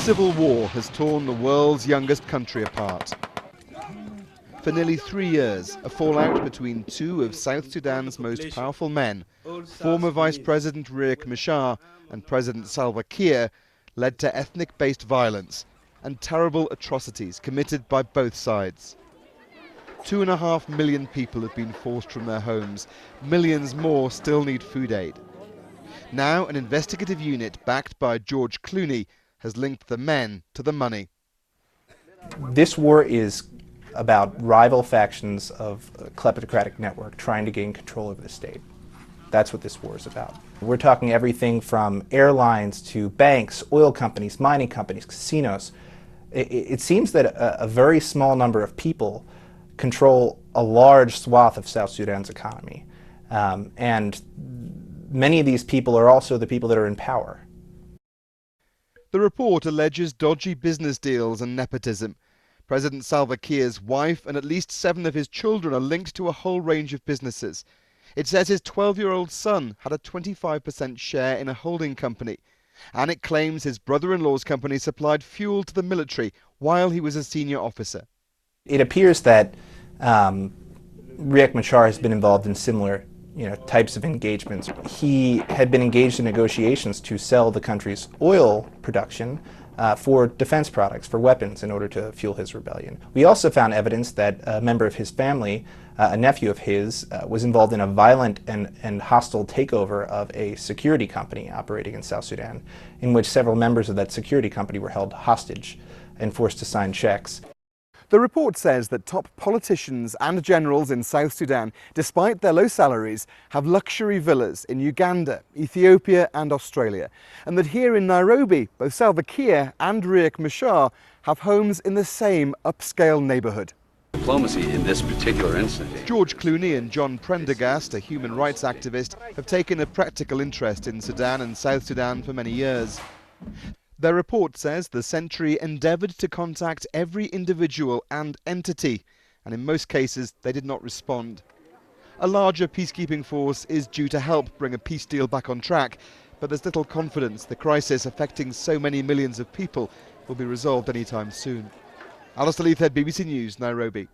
civil war has torn the world's youngest country apart. For nearly 3 years, a fallout between two of South Sudan's most powerful men, former Vice President Riek Machar and President Salva Kiir, led to ethnic-based violence and terrible atrocities committed by both sides. 2.5 million people have been forced from their homes. Millions more still need food aid. Now an investigative unit backed by George Clooney has linked the men to the money. This war is about rival factions of a kleptocratic network trying to gain control over the state. That's what this war is about. We're talking everything from airlines to banks, oil companies, mining companies, casinos. It seems that a very small number of people control a large swath of South Sudan's economy. And many of these people are also the people that are in power. The report alleges dodgy business deals and nepotism. President Salva Kiir's wife and at least 7 of his children are linked to a whole range of businesses. It says his 12-year-old son had a 25% share in a holding company, and it claims his brother-in-law's company supplied fuel to the military while he was a senior officer. It appears that Riek Machar has been involved in similar types of engagements. He had been engaged in negotiations to sell the country's oil production for defense products, for weapons, in order to fuel his rebellion. We also found evidence that a member of his family, a nephew of his, was involved in a violent and hostile takeover of a security company operating in South Sudan, in which several members of that security company were held hostage and forced to sign checks. The report says that top politicians and generals in South Sudan, despite their low salaries, have luxury villas in Uganda, Ethiopia and Australia, and that here in Nairobi, both Salva Kiir and Riek Machar have homes in the same upscale neighbourhood. Diplomacy in this particular instance. George Clooney and John Prendergast, a human rights activist, have taken a practical interest in Sudan and South Sudan for many years. Their report says the Sentry endeavoured to contact every individual and entity, and in most cases they did not respond. A larger peacekeeping force is due to help bring a peace deal back on track, but there's little confidence the crisis affecting so many millions of people will be resolved anytime soon. Alistair Leithhead, BBC News, Nairobi.